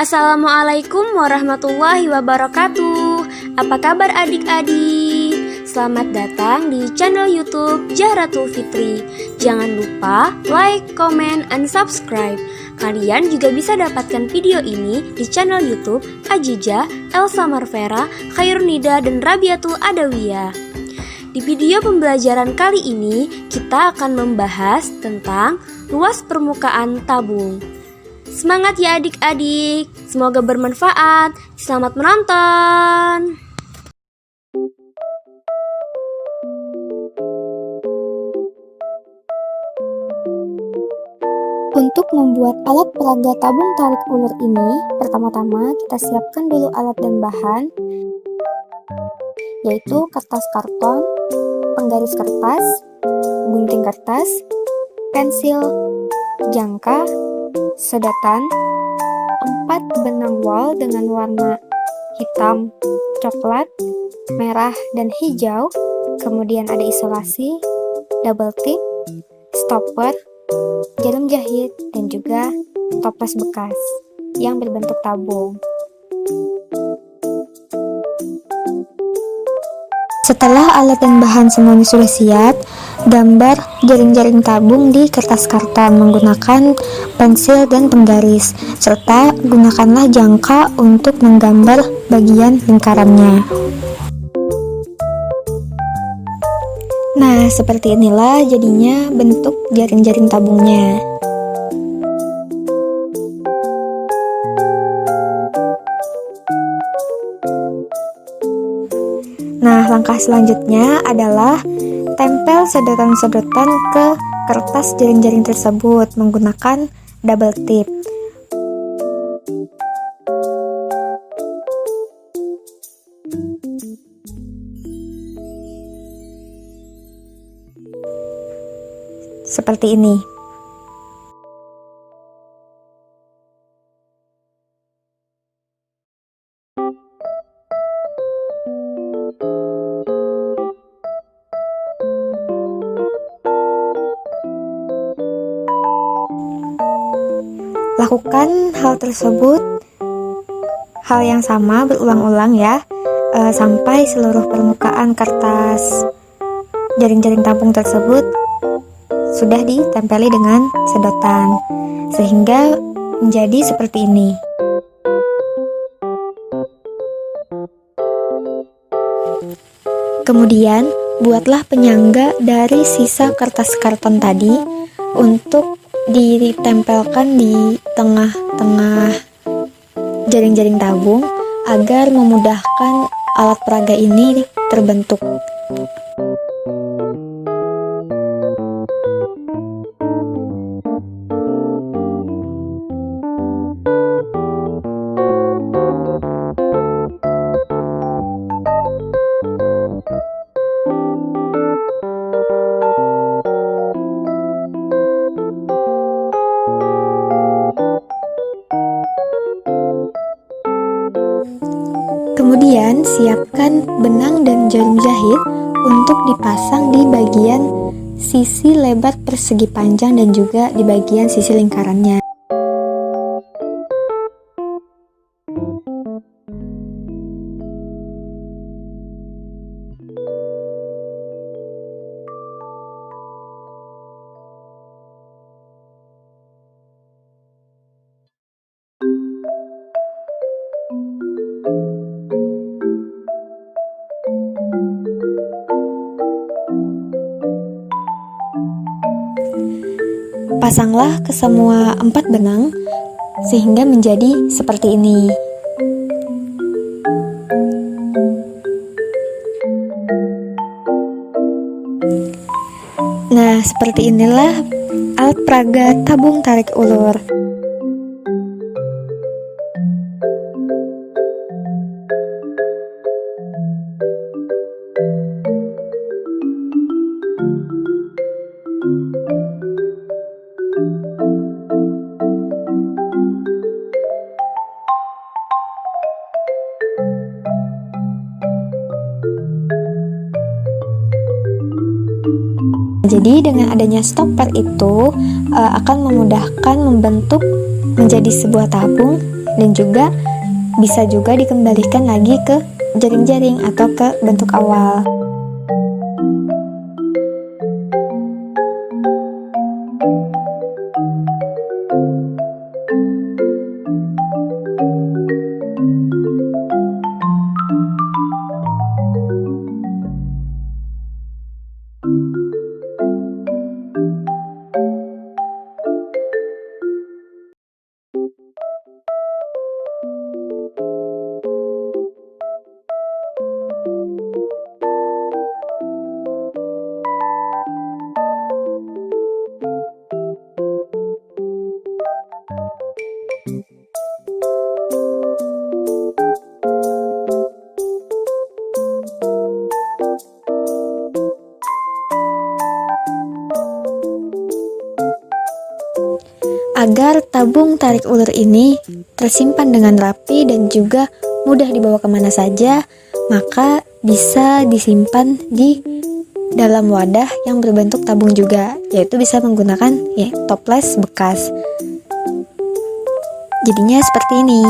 Assalamualaikum warahmatullahi wabarakatuh. Apa kabar adik-adik? Selamat datang di channel YouTube Zahratul Fitri. Jangan lupa like, comment, and subscribe. Kalian juga bisa dapatkan video ini di channel YouTube Ajijah, Elsa Marvera, Khairunida, dan Rabiatul Adawiyah. Di video pembelajaran kali ini, kita akan membahas tentang luas permukaan tabung. Semangat ya adik-adik, semoga bermanfaat. Selamat menonton. Untuk membuat alat peraga tabung tarik ulur ini, pertama-tama kita siapkan dulu alat dan bahan, yaitu kertas karton, penggaris kertas, gunting kertas, pensil, jangka, sedotan, 4 benang wol dengan warna hitam, coklat, merah, dan hijau, kemudian ada isolasi, double tip, stopper, jarum jahit, dan juga toples bekas yang berbentuk tabung. Setelah alat dan bahan semuanya sudah siap, gambar jaring-jaring tabung di kertas karton menggunakan pensil dan penggaris, serta gunakanlah jangka untuk menggambar bagian lingkarannya. Nah, seperti inilah jadinya bentuk jaring-jaring tabungnya. Nah, langkah selanjutnya adalah tempel sedotan-sedotan ke kertas jaring-jaring tersebut menggunakan double tip. Seperti ini. Lakukan hal tersebut, hal yang sama berulang-ulang ya, sampai seluruh permukaan kertas jaring-jaring tabung tersebut sudah ditempeli dengan sedotan, sehingga menjadi seperti ini. Kemudian, buatlah penyangga dari sisa kertas karton tadi untuk ditempelkan di tengah-tengah jaring-jaring tabung agar memudahkan alat peraga ini terbentuk. Kemudian siapkan benang dan jarum jahit untuk dipasang di bagian sisi lebar persegi panjang dan juga di bagian sisi lingkarannya. Pasanglah ke semua 4 benang sehingga menjadi seperti ini. Nah, seperti inilah alat peraga tabung tarik ulur. Jadi dengan adanya stopper itu akan memudahkan membentuk menjadi sebuah tabung dan juga bisa juga dikembalikan lagi ke jaring-jaring atau ke bentuk awal. Agar tabung tarik ulur ini tersimpan dengan rapi dan juga mudah dibawa kemana saja, maka bisa disimpan di dalam wadah yang berbentuk tabung juga, yaitu bisa menggunakan toples bekas. Jadinya seperti ini.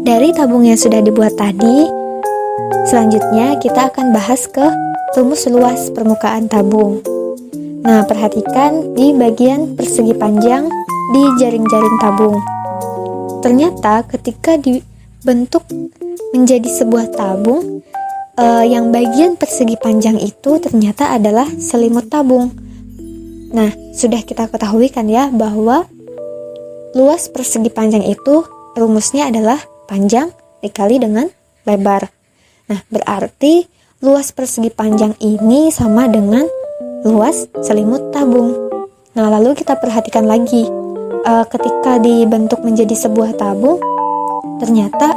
Dari tabung yang sudah dibuat tadi, selanjutnya kita akan bahas ke rumus luas permukaan tabung. Nah, perhatikan di bagian persegi panjang di jaring-jaring tabung. Ternyata ketika dibentuk menjadi sebuah tabung, yang bagian persegi panjang itu ternyata adalah selimut tabung. Nah, sudah kita ketahui kan ya bahwa luas persegi panjang itu rumusnya adalah panjang dikali dengan lebar. Nah, berarti luas persegi panjang ini sama dengan luas selimut tabung. Nah, lalu kita perhatikan lagi, ketika dibentuk menjadi sebuah tabung, ternyata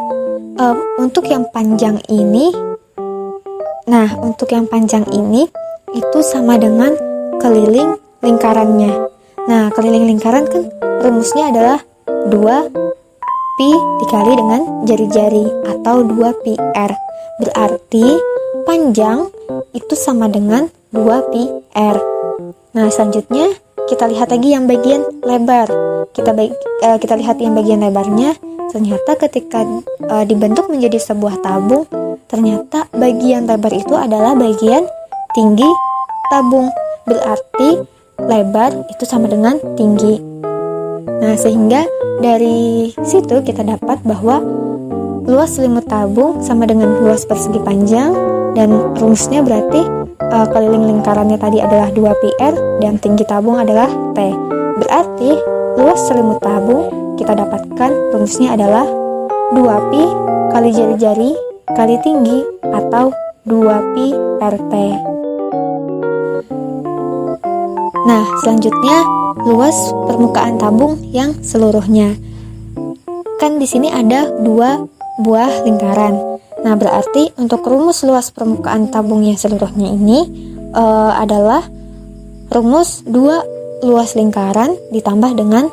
untuk yang panjang ini, itu sama dengan keliling lingkarannya. Nah, keliling lingkaran kan rumusnya adalah 2 pi dikali dengan jari-jari atau 2πr. Berarti panjang itu sama dengan 2πr. Nah, selanjutnya kita lihat lagi yang bagian lebar. Kita lihat yang bagian lebarnya. Ternyata ketika dibentuk menjadi sebuah tabung, ternyata bagian lebar itu adalah bagian tinggi tabung. Berarti lebar itu sama dengan tinggi. Nah, sehingga dari situ kita dapat bahwa luas selimut tabung sama dengan luas persegi panjang, dan rumusnya berarti keliling lingkarannya tadi adalah 2πr dan tinggi tabung adalah T. Berarti luas selimut tabung kita dapatkan rumusnya adalah 2pi kali jari-jari kali tinggi atau 2πrt. Nah, selanjutnya luas permukaan tabung yang seluruhnya. Kan di sini ada 2 buah lingkaran. Nah, berarti untuk rumus luas permukaan tabung yang seluruhnya ini adalah rumus 2 luas lingkaran ditambah dengan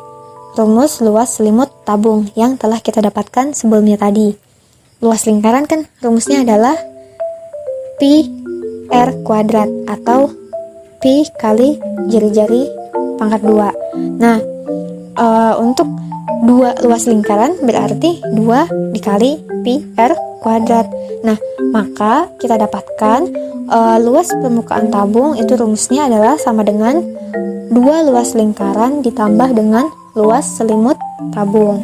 rumus luas selimut tabung yang telah kita dapatkan sebelumnya tadi. Luas lingkaran kan rumusnya adalah pi r kuadrat atau pi kali jari-jari pangkat 2. Nah, untuk 2 luas lingkaran berarti 2 dikali pi r kuadrat. Nah, maka kita dapatkan luas permukaan tabung itu rumusnya adalah sama dengan 2 luas lingkaran ditambah dengan luas selimut tabung,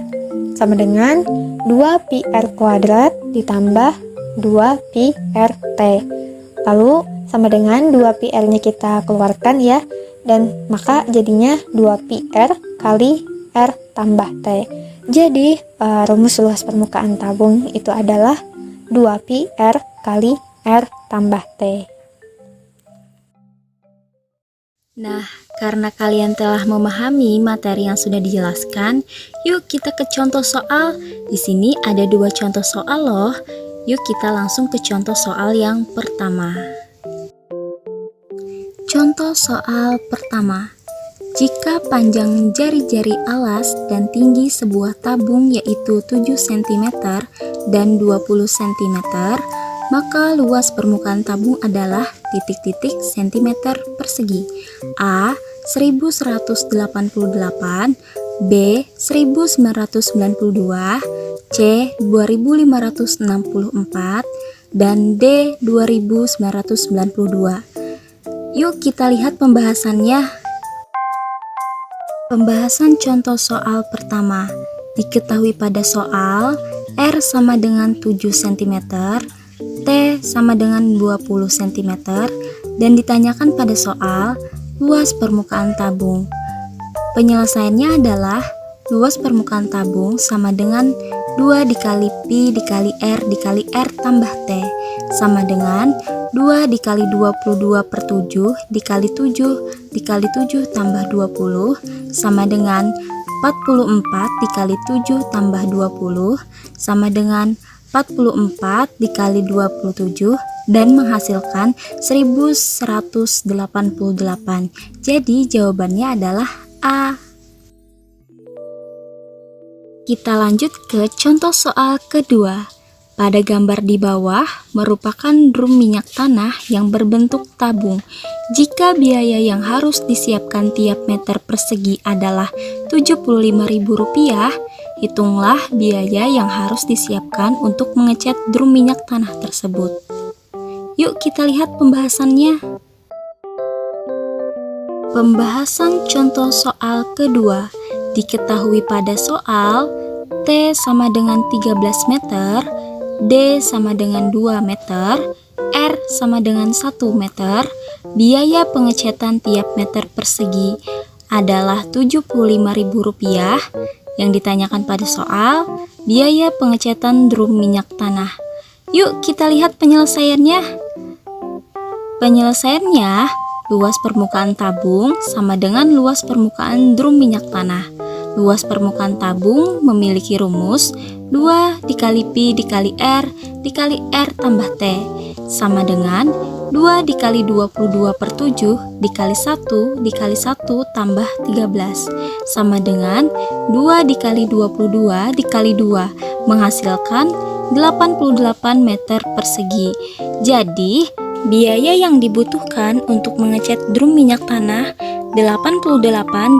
sama dengan 2 pi r kuadrat ditambah 2 pi rt. Lalu sama dengan 2 pi r nya kita keluarkan ya, dan maka jadinya 2 pi r kali r tambah t. Jadi rumus luas permukaan tabung itu adalah 2 pi r kali r tambah t. Nah, karena kalian telah memahami materi yang sudah dijelaskan, yuk kita ke contoh soal. Di sini ada 2 contoh soal loh. Yuk kita langsung ke contoh soal yang pertama. Contoh soal pertama. Jika panjang jari-jari alas dan tinggi sebuah tabung yaitu 7 cm dan 20 cm, maka luas permukaan tabung adalah titik-titik cm persegi. A. 1188, B. 1992, C. 2564, dan D. 2992. Yuk kita lihat pembahasannya. Pembahasan contoh soal pertama. Diketahui pada soal R sama dengan 7 cm, T sama dengan 20 cm, dan ditanyakan pada soal luas permukaan tabung. Penyelesaiannya adalah luas permukaan tabung sama dengan 2 dikali Pi dikali R dikali R tambah T sama dengan 2 dikali 22 per 7 dikali 7 dikali 7 tambah 20 sama dengan 44 dikali 7 tambah 20 sama dengan 44 dikali 27 dan menghasilkan 1188. Jadi jawabannya adalah A. Kita lanjut ke contoh soal kedua. Pada gambar di bawah merupakan drum minyak tanah yang berbentuk tabung. Jika biaya yang harus disiapkan tiap meter persegi adalah Rp75.000, hitunglah biaya yang harus disiapkan untuk mengecat drum minyak tanah tersebut. Yuk kita lihat pembahasannya. Pembahasan contoh soal kedua. Diketahui pada soal T sama dengan 13 meter, D sama dengan 2 meter, R sama dengan 1 meter, biaya pengecatan tiap meter persegi adalah Rp75.000. Yang ditanyakan pada soal, biaya pengecatan drum minyak tanah. Yuk kita lihat penyelesaiannya. Penyelesaiannya, luas permukaan tabung sama dengan luas permukaan drum minyak tanah. Luas permukaan tabung memiliki rumus 2 dikali Pi dikali R dikali R tambah T sama dengan 2 dikali 22 per 7 dikali 1 dikali 1 tambah 13 sama dengan 2 dikali 22 dikali 2 menghasilkan 88 meter persegi. Jadi biaya yang dibutuhkan untuk mengecat drum minyak tanah 88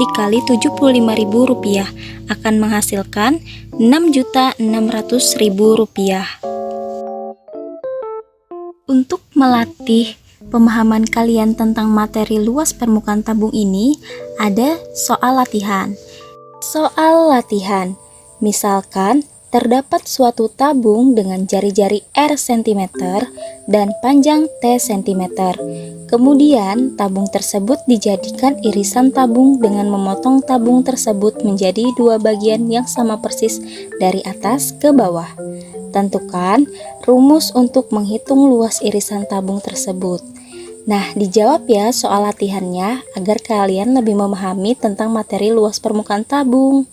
dikali Rp75.000 akan menghasilkan Rp6.600.000. Untuk melatih pemahaman kalian tentang materi luas permukaan tabung ini, ada soal latihan. Soal latihan, misalkan terdapat suatu tabung dengan jari-jari R cm dan panjang T cm. Kemudian, tabung tersebut dijadikan irisan tabung dengan memotong tabung tersebut menjadi dua bagian yang sama persis dari atas ke bawah. Tentukan rumus untuk menghitung luas irisan tabung tersebut. Nah, dijawab ya soal latihannya agar kalian lebih memahami tentang materi luas permukaan tabung.